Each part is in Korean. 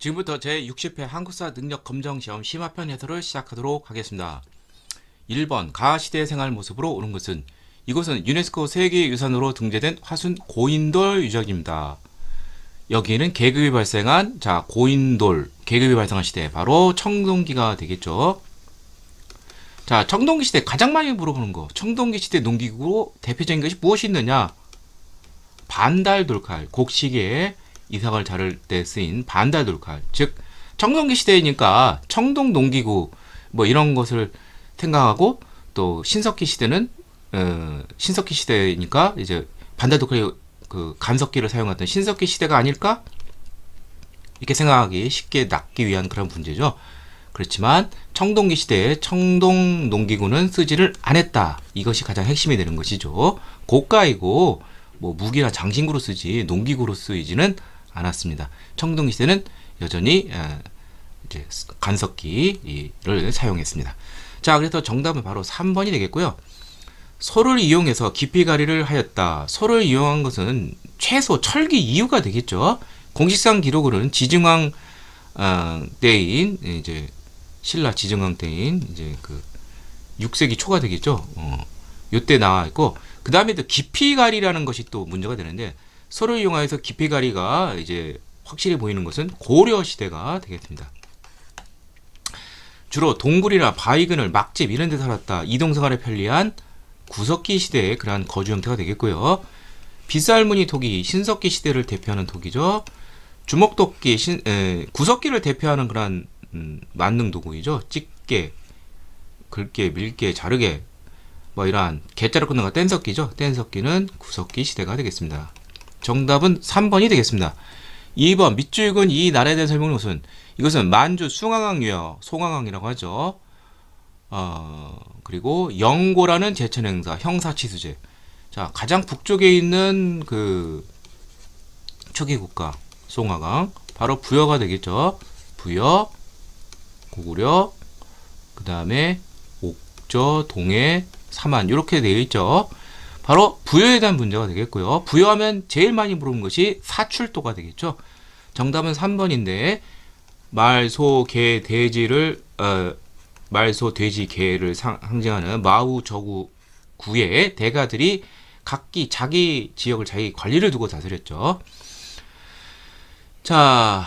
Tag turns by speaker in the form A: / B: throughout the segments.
A: 지금부터 제60회 한국사 능력 검정 시험 심화편 해설을 시작하도록 하겠습니다. 1번 가시대 생활 모습으로 오는 것은 이곳은 유네스코 세계유산으로 등재된 화순 고인돌 유적입니다. 여기에는 계급이 발생한 고인돌 계급이 발생한 시대 바로 청동기가 되겠죠. 자, 청동기 시대 가장 많이 물어보는 거, 청동기 시대 농기구로 대표적인 것이 무엇이 있느냐? 반달 돌칼, 곡식에 이삭을 자를 때 쓰인 반달 돌칼, 즉 청동기 시대이니까 청동 농기구 뭐 이런 것을 생각하고, 또 신석기 시대는 신석기 시대니까 이제 반달 돌칼 그 간석기를 사용했던 신석기 시대가 아닐까? 이렇게 생각하기 쉽게 낫기 위한 그런 문제죠. 그렇지만 청동기 시대에 청동 농기구는 쓰지를 않았다. 이것이 가장 핵심이 되는 것이죠. 고가이고 뭐 무기나 장신구로 쓰지 농기구로 쓰이지는 않았습니다. 청동기 시대는 여전히 이제 간석기를 사용했습니다. 자, 그래서 정답은 바로 3번이 되겠고요. 소를 이용해서 깊이가리를 하였다. 소를 이용한 것은 최소 철기 이후가 되겠죠. 공식상 기록으로는 지증왕 때인 이제 신라 지증왕 때인 이제 그 6세기 초가 되겠죠. 요때 나와 있고, 그 다음에 또 깊이가리라는 것이 또 문제가 되는데, 소를 이용해서 깊이가리가 이제 확실히 보이는 것은 고려 시대가 되겠습니다. 주로 동굴이나 바위그늘, 막집 이런 데 살았다. 이동생활에 편리한 구석기 시대의 그러한 거주 형태가 되겠고요. 빗살무늬 토기, 신석기 시대를 대표하는 토기죠. 주먹도끼, 구석기를 대표하는 그러한 만능 도구이죠. 찍게, 긁게, 밀게, 자르게, 뭐 이러한 개자로 끊는 거 뗀석기죠. 뗀석기는 구석기 시대가 되겠습니다. 정답은 3번이 되겠습니다. 2번 밑줄근 이 나라에 대한 설명은 무슨? 이것은 만주 숭앙왕 유역, 송왕왕이라고 하죠. 그리고 영고라는 제천 행사, 형사치수제. 자, 가장 북쪽에 있는 그 초기 국가 송왕왕, 바로 부여가 되겠죠. 부여, 고구려, 그 다음에 옥저, 동해, 삼안 이렇게 되어 있죠. 바로 부여에 대한 문제가 되겠고요. 부여하면 제일 많이 물어본 것이 사출도가 되겠죠. 정답은 3번인데, 말, 소, 개, 돼지를 말, 소, 돼지, 개를 상징하는 마우, 저구, 구의 대가들이 각기 자기 지역을 자기 관리를 두고 다스렸죠. 자,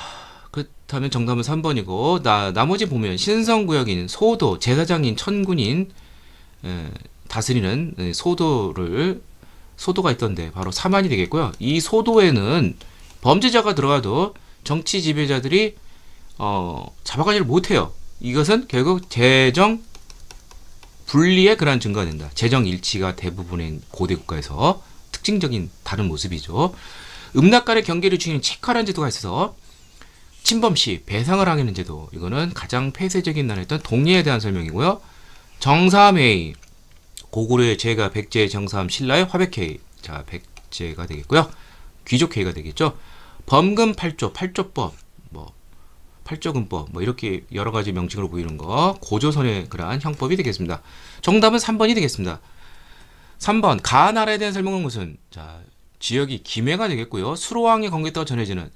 A: 그렇다면 정답은 3번이고, 나머지 보면 신성구역인 소도, 제사장인 천군인 다스리는 소도가 있던데 바로 삼안이 되겠고요. 이 소도에는 범죄자가 들어가도 정치 지배자들이 잡아가지를 못해요. 이것은 결국 재정 분리의 그러한 증거가 된다. 재정 일치가 대부분의 고대 국가에서 특징적인 다른 모습이죠. 음락간의 경계를 지키는 체크라는 제도가 있어서 침범 시 배상을 하는 제도, 이거는 가장 폐쇄적인 나라였던 동예에 대한 설명이고요. 정삼회의, 고구려의 제가 백제 정삼 신라의 화백회의, 자 백제가 되겠고요. 귀족회의가 되겠죠. 범금 8조, 8조법, 뭐 8조금법, 뭐 이렇게 여러 가지 명칭으로 보이는 거, 고조선의 그러한 형법이 되겠습니다. 정답은 3번이 되겠습니다. 3번 가나라에 대한 설명은 무슨? 자, 지역이 김해가 되겠고요. 수로왕이 건국했다고 전해지는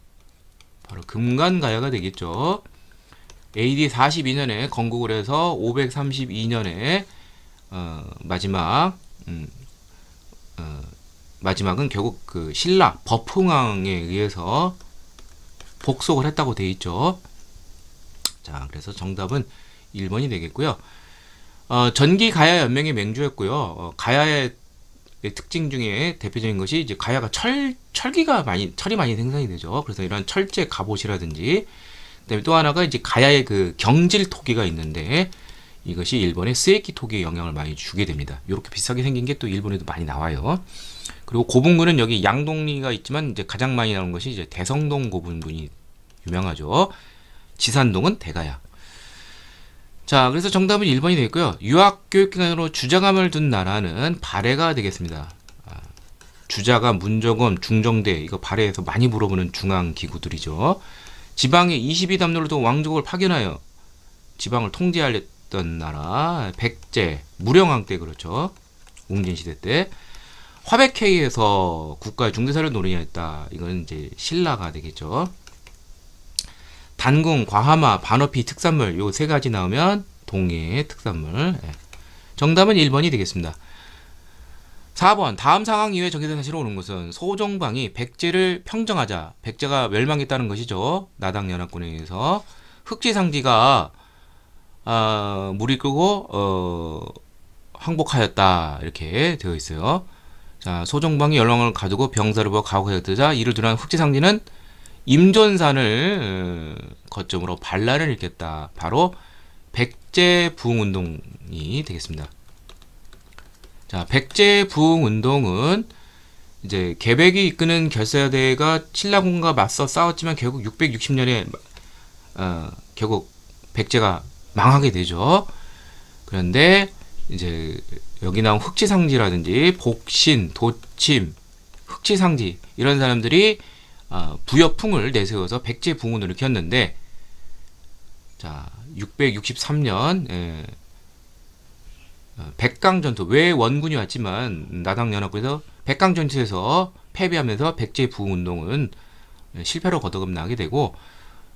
A: 바로 금관가야가 되겠죠. AD 42년에 건국을 해서 532년에 마지막은 결국 그 신라 법흥왕에 의해서 복속을 했다고 되어 있죠. 자, 그래서 정답은 1번이 되겠고요. 전기 가야 연맹의 맹주였고요. 가야의 특징 중에 대표적인 것이 이제 가야가 철이 많이 생산이 되죠. 그래서 이런 철제 갑옷이라든지, 그다음에 또 하나가 이제 가야의 그 경질 토기가 있는데, 이것이 일본의 스에키 토기에 영향을 많이 주게 됩니다. 이렇게 비슷하게 생긴 게 또 일본에도 많이 나와요. 그리고 고분군은 여기 양동리가 있지만 이제 가장 많이 나오는 것이 이제 대성동 고분군이 유명하죠. 지산동은 대가야. 자, 그래서 정답은 1번이 되겠고요. 유학교육기관으로 주자감을 둔 나라는 발해가 되겠습니다. 주자감, 문정원, 중정대, 이거 발해에서 많이 물어보는 중앙기구들이죠. 지방에 22담로를 둔 왕족을 파견하여 지방을 통제하였던 나라, 백제, 무령왕 때 그렇죠. 웅진시대 때. 화백회의에서 국가의 중대사를 논의했다. 이건 이제 신라가 되겠죠. 단궁, 과하마, 반어피 특산물 요 세 가지 나오면 동해 특산물. 예. 정답은 1번이 되겠습니다. 4번 다음 상황 이후에 정해진 사실로 오는 것은 소종방이 백제를 평정하자. 백제가 멸망했다는 것이죠. 나당연합군에 의해서 흑지상지가 물이 끄고 항복하였다 이렇게 되어 있어요. 자, 소종방이 열왕을 가두고 병사를 보고 가혹하였자 이를 두란 흑지상지는 임존산을 거점으로 반란을 일으켰다. 바로 백제 부흥운동이 되겠습니다. 자, 백제 부흥운동은 이제 계백이 이끄는 결사대가 신라군과 맞서 싸웠지만 결국 660년에 결국 백제가 망하게 되죠. 그런데 이제 여기 나온 흑지상지라든지 복신, 도침, 흑지상지 이런 사람들이 부여풍을 내세워서 백제 부흥운동을 일으켰는데, 자 663년 백강전투, 왜 원군이 왔지만 나당연합군에서 백강전투에서 패배하면서 백제 부흥운동은 실패로 거듭나게 되고,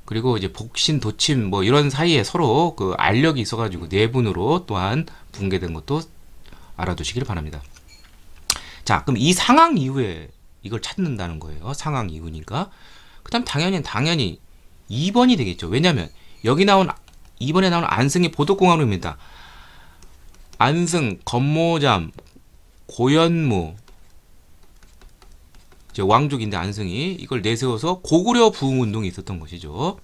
A: 그리고 이제 복신, 도침 뭐 이런 사이에 서로 그 알력이 있어가지고 내분으로 또한 붕괴된 것도 알아두시길 바랍니다. 자, 그럼 이 상황 이후에 이걸 찾는다는 거예요. 상황 이후니까. 그 다음 당연히 2번이 되겠죠. 왜냐면 여기 나온 2번에 나온 안승이 보덕공항로입니다. 안승, 건모잠, 고현무, 이제 왕족인데 안승이 이걸 내세워서 고구려 부흥운동이 있었던 것이죠.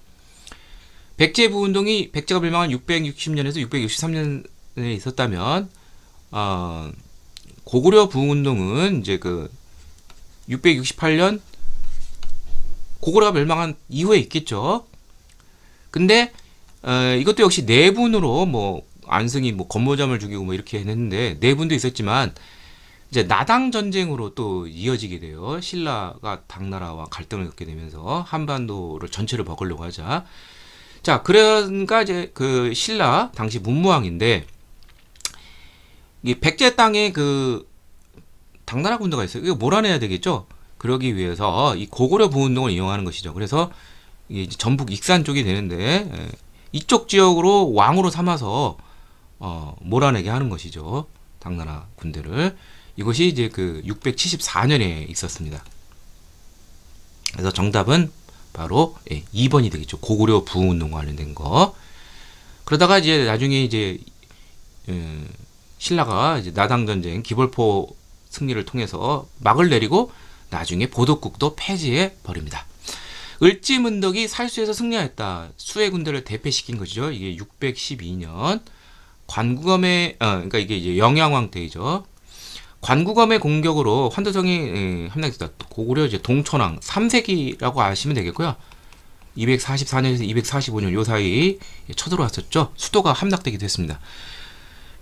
A: 백제 부흥운동이 백제가 멸망한 660년에서 663년에 있었다면 고구려 부흥운동은 이제 그 668년 고구려가 멸망한 이후에 있겠죠. 근데 이것도 역시 내분으로 뭐 안승이 뭐 건모잠을 죽이고 뭐 이렇게 했는데 내분도 있었지만 이제 나당 전쟁으로 또 이어지게 돼요. 신라가 당나라와 갈등을 겪게 되면서 한반도를 전체를 먹으려고 하자. 자, 그러니까 이제 그 신라 당시 문무왕인데 이 백제 땅에 그 당나라 군대가 있어요. 이거 몰아내야 되겠죠. 그러기 위해서 이 고구려 부운동을 이용하는 것이죠. 그래서 이제 전북 익산 쪽이 되는데 이쪽 지역으로 왕으로 삼아서 몰아내게 하는 것이죠. 당나라 군대를. 이것이 이제 그 674년에 있었습니다. 그래서 정답은 바로 2번이 되겠죠. 고구려 부흥운동과 관련된 거. 그러다가 이제 나중에 이제 신라가 이제 나당전쟁 기벌포 승리를 통해서 막을 내리고 나중에 보덕국도 폐지해 버립니다. 을지문덕이 살수에서 승리하였다. 수의 군대를 대패시킨 것이죠. 이게 612년 관구검의 그러니까 이게 이제 영양왕 때이죠. 관구검의 공격으로 환도성이 함락됐다. 고구려 이제 동천왕 3세기라고 아시면 되겠고요. 244년에서 245년 요 사이 쳐들어왔었죠. 수도가 함락되기도 했습니다.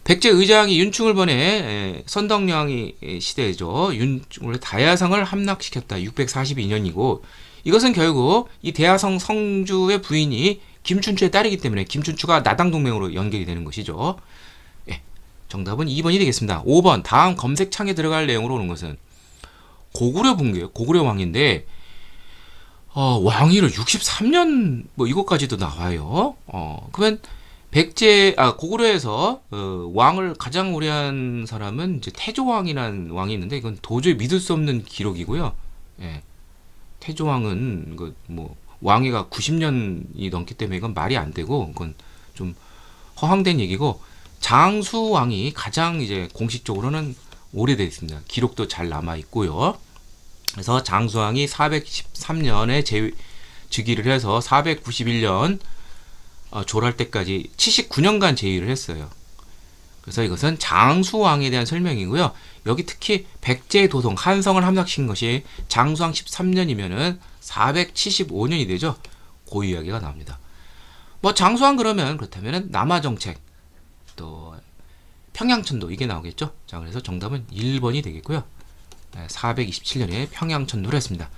A: 백제 의장이 윤충을 보내 선덕여왕이 시대죠. 윤충을 다야성을 함락시켰다. 642년이고 이것은 결국 이 대야성 성주의 부인이 김춘추의 딸이기 때문에 김춘추가 나당동맹으로 연결이 되는 것이죠. 정답은 2번이 되겠습니다. 5번 다음 검색창에 들어갈 내용으로 오는 것은 고구려 붕괴, 고구려 왕인데 왕위를 63년 뭐 이것까지도 나와요. 그러면 고구려에서 왕을 가장 오래 한 사람은 이제 태조왕이라는 왕이 있는데 이건 도저히 믿을 수 없는 기록이고요. 태조왕은 뭐 왕위가 90년이 넘기 때문에 이건 말이 안 되고 그건 좀 허황된 얘기고, 장수왕이 가장 이제 공식적으로는 오래되어 있습니다. 기록도 잘 남아 있고요. 그래서 장수왕이 413년에 즉위를 해서 491년 졸할 때까지 79년간 재위를 했어요. 그래서 이것은 장수왕에 대한 설명이고요. 여기 특히 백제도성 한성을 함락시킨 것이 장수왕 13년이면은 475년이 되죠. 그 이야기가 나옵니다. 뭐 장수왕 그렇다면은 남하정책 또 평양천도 이게 나오겠죠. 자, 그래서 정답은 1번이 되겠고요. 427년에 평양천도를 했습니다.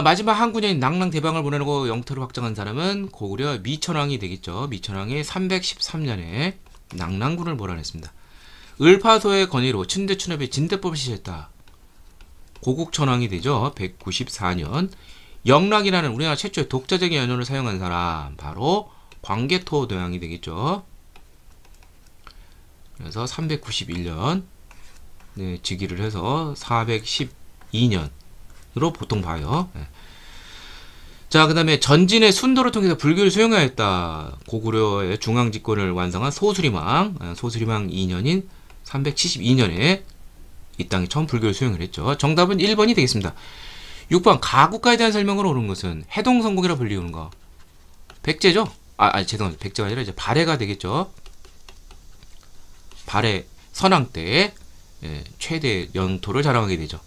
A: 마지막 한군인 낙랑대방을 보내고 영토를 확장한 사람은 고구려 미천왕이 되겠죠. 미천왕이 313년에 낙랑군을 몰아냈습니다. 을파소의 건의로 춘대춘합의 진대법을 시했다. 고국천왕이 되죠. 194년. 영락이라는 우리나라 최초의 독자적인 연호를 사용한 사람 바로 광개토대왕이 되겠죠. 그래서 391년 네, 즉위를 해서 412년으로 보통 봐요. 네. 자, 그 다음에 전진의 순도를 통해서 불교를 수용하였다. 고구려의 중앙집권을 완성한 소수리망, 소수리망 2년인 372년에 이 땅에 처음 불교를 수용을 했죠. 정답은 1번이 되겠습니다. 6번 가국가에 대한 설명으로 오는 것은 해동성공이라 불리우는 거. 백제죠? 죄송합니다. 백제가 아니라 이제 발해가 되겠죠. 발해 선왕 때 최대 영토를 자랑하게 되죠.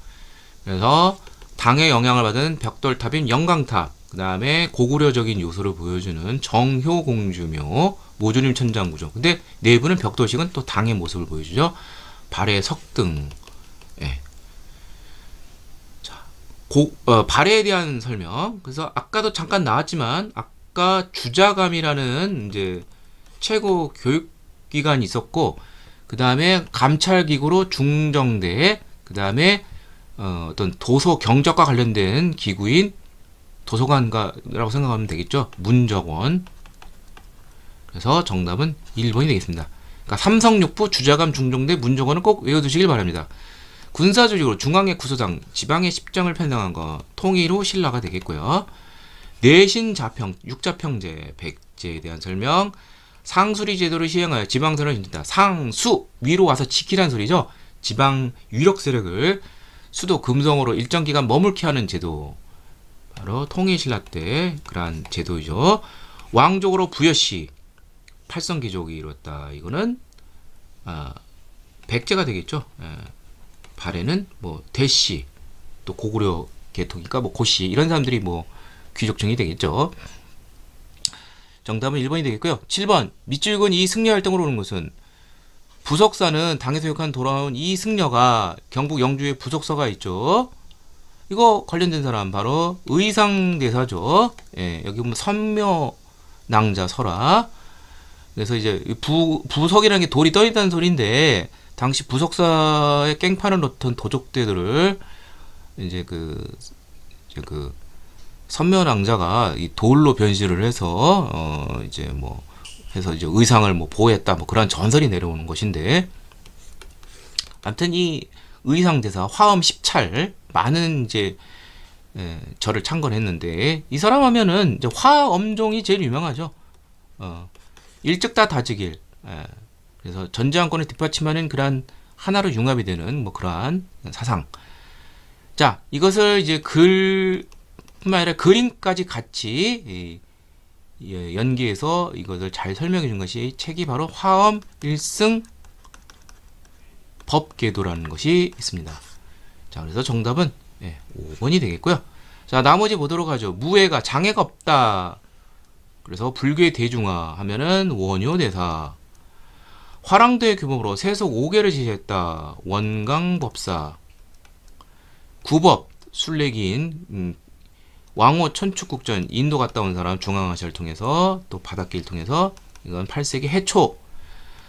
A: 그래서 당의 영향을 받은 벽돌탑인 영광탑, 그 다음에 고구려적인 요소를 보여주는 정효공주묘, 모조림 천장구조. 근데 내부는 벽돌식은 또 당의 모습을 보여주죠. 발해 석등. 자, 발해에 대한 설명. 그래서 아까도 잠깐 나왔지만 아까 주자감이라는 이제 최고 교육기관이 있었고, 그 다음에 감찰기구로 중정대, 그 다음에 어떤 도서 경적과 관련된 기구인 도서관가라고 생각하면 되겠죠. 문적원. 그래서 정답은 1번이 되겠습니다. 그러니까 삼성육부, 주자감, 중정대, 문적원은 꼭 외워두시길 바랍니다. 군사조직으로 중앙의 구소장, 지방의 십정을 편성한 거 통일후 신라가 되겠고요. 내신자평, 육자평제, 백제에 대한 설명. 상수리 제도를 시행하여 지방선을 진다. 상수, 위로 와서 지키란 소리죠. 지방 유력 세력을 수도 금성으로 일정 기간 머물게 하는 제도. 바로 통일신라 때 그러한 제도이죠. 왕족으로 부여시, 팔성귀족이 이뤘다. 이거는 백제가 되겠죠. 발해는 뭐 대시, 또 고구려 계통이니까 뭐 고시, 이런 사람들이 뭐 귀족층이 되겠죠. 정답은 1번이 되겠고요. 7번 밑줄근 이승려 활동으로 오는 것은 부석사는 당에서 욕한 돌아온 이승려가 경북 영주에 부석사가 있죠. 이거 관련된 사람 바로 의상대사죠. 여기 보면 선묘낭자 설화. 그래서 이제 부석이라는 게 돌이 떠있다는 소리인데, 당시 부석사의 깽판을 놓던 도적대들을 이제 그 선묘낭자가 이 돌로 변신을 해서 이제 뭐 해서 이제 의상을 뭐 보호했다, 뭐 그런 전설이 내려오는 것인데, 아무튼 이 의상대사 화엄 10찰 많은 이제 절을 창건했는데, 이 사람 하면은 이제 화엄종이 제일 유명하죠. 일찍다 다지길. 그래서 전제왕권을 뒷받침하는 그러한 하나로 융합이 되는 뭐 그러한 사상. 자, 이것을 이제 뿐만 아니라 그림까지 같이 연기해서 이것을 잘 설명해 준 것이 책이 바로 화엄 일승 법계도라는 것이 있습니다. 자, 그래서 정답은 5번이 되겠고요. 자, 나머지 보도록 하죠. 무예가 장애가 없다. 그래서 불교의 대중화 하면은 원효대사. 화랑도의 규범으로 세속 5개를 지시했다. 원강법사. 구법 순례기인 왕호 천축국전 인도 갔다 온 사람 중앙아시아를 통해서 또 바닷길 통해서 이건 8세기 해초.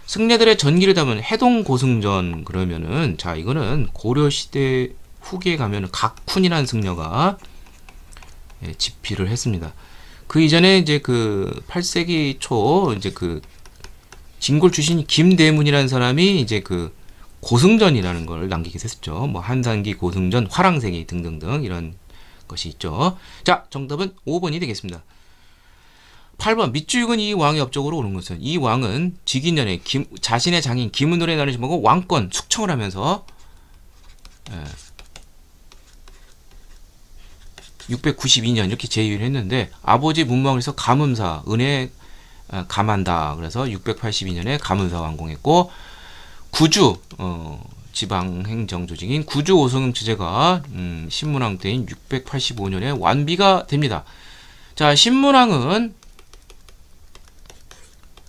A: 승려들의 전기를 담은 해동고승전. 그러면은 자, 이거는 고려시대 후기에 가면은 각훈이라는 승려가 집필을 했습니다. 그 이전에 이제 그 8세기 초 이제 그 진골 출신 김대문이라는 사람이 이제 그 고승전이라는 걸 남기기도 했었죠. 뭐 한산기, 고승전, 화랑생이 등등등 이런 것이 있죠. 자, 정답은 5번이 되겠습니다. 8번 밑줄근 이 왕의 업적으로 오는 것은, 이 왕은 즉위년에 자신의 장인 김은돌의 날을 지목하고 왕권 숙청을 하면서 692년 이렇게 제위를 했는데, 아버지 문왕에서 감음사 은혜 감한다. 그래서 682년에 감음사 완공했고, 구주 지방행정 조직인 구주 오성영 체제가 신문왕 때인 685년에 완비가 됩니다. 자, 신문왕은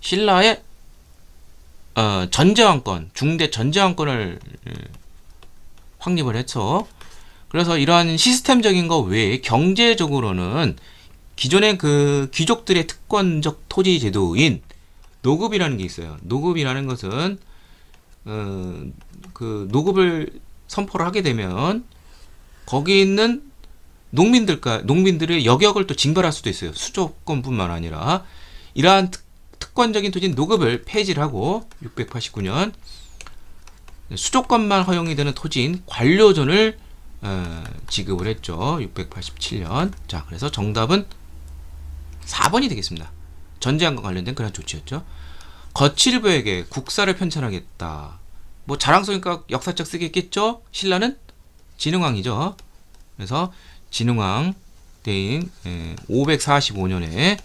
A: 신라의 전제왕권, 중대 전제왕권을 확립을 했죠. 그래서 이러한 시스템적인 거 외에 경제적으로는 기존의 그 귀족들의 특권적 토지 제도인 노급이라는 게 있어요. 노급이라는 것은 그 노급을 선포를 하게 되면 거기 있는 농민들의 여격을 또 징벌할 수도 있어요. 수조권뿐만 아니라 이러한 특권적인 토지 노급을 폐지를 하고 689년 수조권만 허용이 되는 토지인 관료존을 지급을 했죠. 687년. 자, 그래서 정답은 4번이 되겠습니다. 전제안과 관련된 그런 조치였죠. 거칠부에게 국사를 편찬하겠다. 뭐 자랑스러우니까 역사책 쓰겠겠죠. 신라는 진흥왕이죠. 그래서 진흥왕 때인 545년에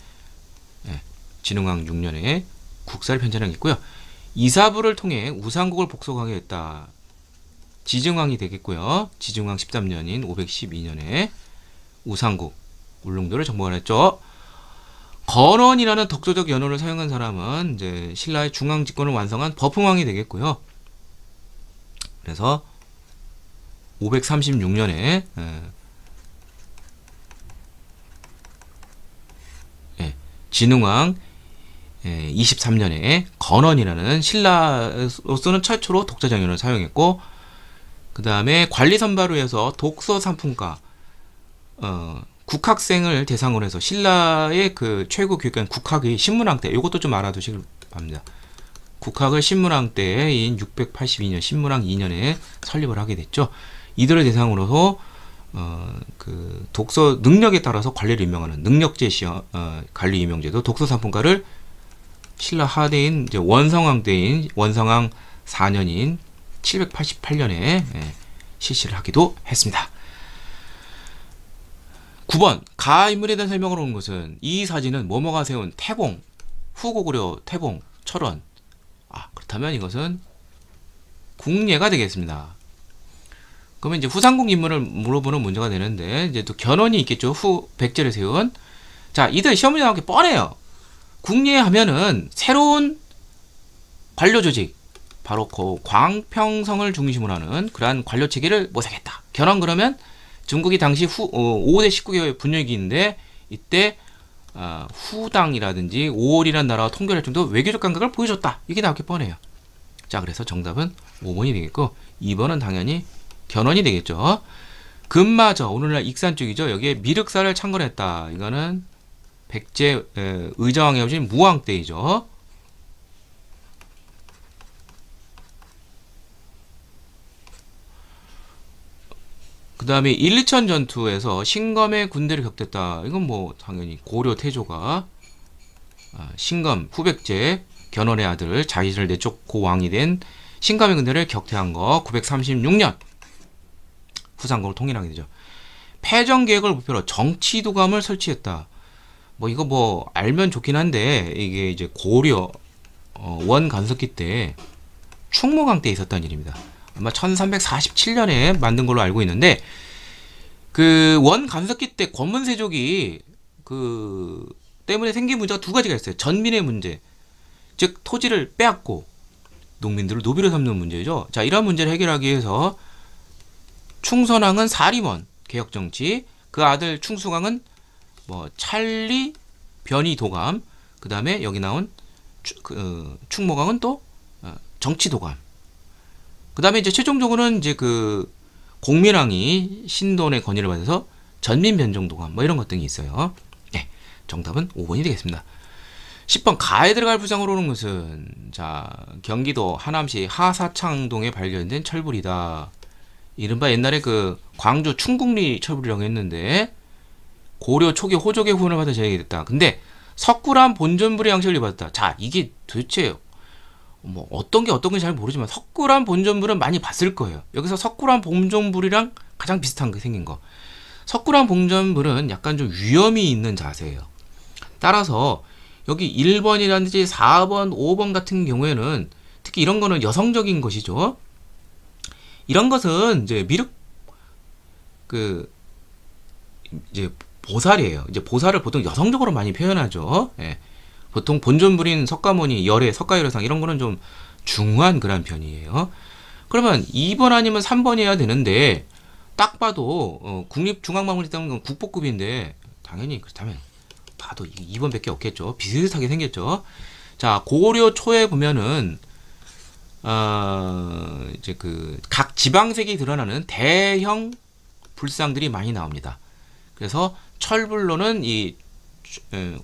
A: 진흥왕 6년에 국사를 편찬하겠고요. 이사부를 통해 우상국을 복속하겠다. 지증왕이 되겠고요. 지증왕 13년인 512년에 우상국 울릉도를 정복을 했죠. 건원이라는 독소적 연호를 사용한 사람은 이제 신라의 중앙 집권을 완성한 버풍왕이 되겠고요. 그래서 536년에 진흥왕 23년에 건원이라는 신라로서는 최초로 독자정연을 사용했고, 그 다음에 관리선발위에서 독서상품가 국학생을 대상으로 해서 신라의 그 최고 교육관 국학의 신문왕대, 이것도 좀 알아두시길 바랍니다. 국학을 신문왕대인 682년 신문왕 2년에 설립을 하게 됐죠. 이들을 대상으로서 그 독서 능력에 따라서 관리를 임명하는 능력제 시험 관리 임명제도 독서상품가를 신라 하대인 이제 원성왕 때인 원성왕 4년인 788년에 실시를 하기도 했습니다. 9번 가 인물에 대한 설명을 온 것은 이 사진은 뭐뭐가 세운 태봉, 후고구려 태봉, 철원. 그렇다면 이것은 궁예가 되겠습니다. 그러면 이제 후삼국 인물을 물어보는 문제가 되는데, 이제 또 견훤이 있겠죠. 후 백제를 세운. 자, 이들 시험 문제 나오기 뻔해요. 궁예 하면은 새로운 관료 조직, 바로 그 광평성을 중심으로 하는 그러한 관료 체계를 모색했다. 견훤 그러면 중국이 당시 5대 19개의 분열기인데, 이때 후당이라든지 오월이라는 나라와 통결할 정도 외교적 감각을 보여줬다. 이게 나오기 뻔해요. 자, 그래서 정답은 5번이 되겠고, 2번은 당연히 견훤이 되겠죠. 금마저 오늘날 익산 쪽이죠. 여기에 미륵사를 창건했다. 이거는 백제 의정왕이 오신 무왕 때이죠. 그 다음에 1, 2천 전투에서 신검의 군대를 격퇴했다. 이건 뭐 당연히 고려 태조가 신검 후백제 견훤의 아들 자기를 내쫓고 왕이 된 신검의 군대를 격퇴한 거 936년 후삼국을 통일하게 되죠. 패전 계획을 목표로 정치도감을 설치했다. 뭐 이거 뭐 알면 좋긴 한데, 이게 이제 고려 원 간섭기 때 충무강 때 있었다는 일입니다. 아마 1347년에 만든 걸로 알고 있는데, 그 원 간섭기 때 권문세족이 그 때문에 생긴 문제가 두 가지가 있어요. 전민의 문제, 즉 토지를 빼앗고 농민들을 노비로 삼는 문제죠. 자, 이런 문제를 해결하기 위해서 충선왕은 사림원 개혁정치, 그 아들 충수강은 뭐 찰리 변이 도감, 그 다음에 여기 나온 충모강은 또 정치도감. 그 다음에 이제 최종적으로는 이제 그 공민왕이 신돈의 건의를 받아서 전민변종도감 뭐 이런 것 등이 있어요. 네, 정답은 5번이 되겠습니다. 10번 가에 들어갈 부상으로 오는 것은, 자, 경기도 하남시 하사창동에 발견된 철불이다. 이른바 옛날에 그 광주 충국리 철불이라고 했는데, 고려 초기 호족의 후원을 받아 제작이 됐다. 근데 석굴암 본전불의 양식을 입었다. 자, 이게 도대체 뭐 어떤 게 어떤 건지 잘 모르지만 석굴암 본전불은 많이 봤을 거예요. 여기서 석굴암 본전불이랑 가장 비슷한 게 생긴 거. 석굴암 본전불은 약간 좀 위험이 있는 자세예요. 따라서 여기 1번이라든지 4번, 5번 같은 경우에는 특히 이런 거는 여성적인 것이죠. 이런 것은 이제 이제 보살이에요. 이제 보살을 보통 여성적으로 많이 표현하죠. 예. 보통 본전불인 석가모니, 열애, 석가열애상 이런 거는 좀 중후한 그런 편이에요. 그러면 2번 아니면 3번이어야 되는데, 딱 봐도 국립중앙박물관 국보급인데 당연히 그렇다면 봐도 2번밖에 없겠죠. 비슷하게 생겼죠. 자, 고려 초에 보면은 이제 그 각 지방색이 드러나는 대형 불상들이 많이 나옵니다. 그래서 철불로는 이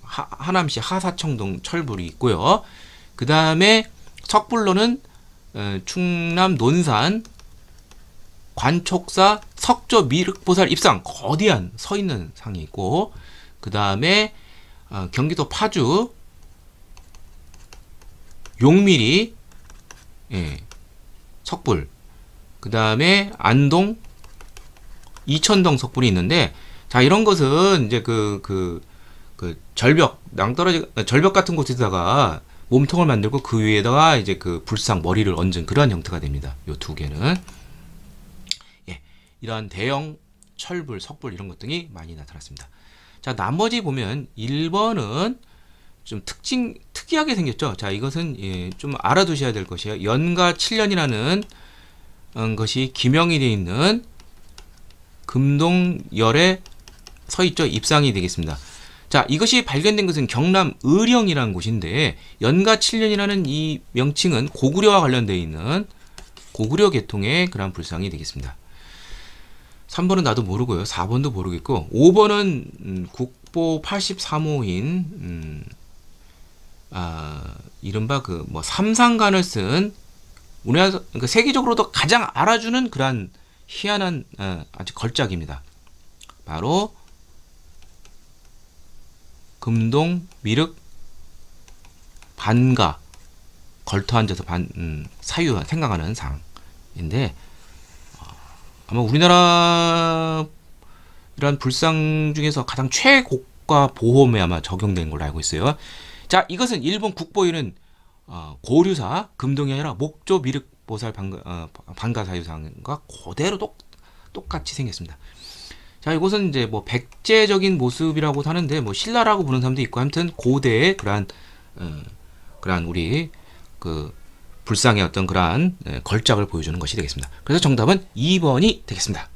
A: 하남시 하사청동 철불이 있고요. 그 다음에 석불로는 충남 논산 관촉사 석조 미륵보살 입상 거대한 서 있는 상이 있고, 그 다음에 경기도 파주 용미리 석불, 그 다음에 안동 이천동 석불이 있는데, 자 이런 것은 이제 그 절벽 낭떠러지 절벽 같은 곳에다가 몸통을 만들고 그 위에다가 이제 그 불상 머리를 얹은 그러한 형태가 됩니다. 요 두 개는 이러한 대형 철불, 석불 이런 것 등이 많이 나타났습니다. 자 나머지 보면 1번은 좀 특이하게 생겼죠. 자 이것은 좀 알아두셔야 될 것이에요. 연가 7년이라는 것이 기명이 되어 있는 금동열에 서 있죠. 입상이 되겠습니다. 자 이것이 발견된 것은 경남 의령이라는 곳인데, 연가 7년이라는 이 명칭은 고구려와 관련되어 있는 고구려 계통의 그런 불상이 되겠습니다. 3번은 나도 모르고요. 4번도 모르겠고, 5번은 국보 83호인 이른바 그 뭐 삼상간을 쓴 우리나라 그러니까 세계적으로도 가장 알아주는 그러한 희한한 아주 걸작입니다. 바로 금동 미륵 반가 걸터 앉아서 사유 생각하는 상인데, 아마 우리나라 이런 불상 중에서 가장 최고가 보험에 아마 적용된 걸로 알고 있어요. 자 이것은 일본 국보에는 고류사 금동이 아니라 목조 미륵보살 반가 사유상과 그대로 똑같이 생겼습니다. 자 이곳은 이제 뭐 백제적인 모습이라고 하는데, 뭐 신라라고 부르는 사람도 있고, 아무튼 고대의 그러한 우리 그 불상의 어떤 그러한 걸작을 보여주는 것이 되겠습니다. 그래서 정답은 2번이 되겠습니다.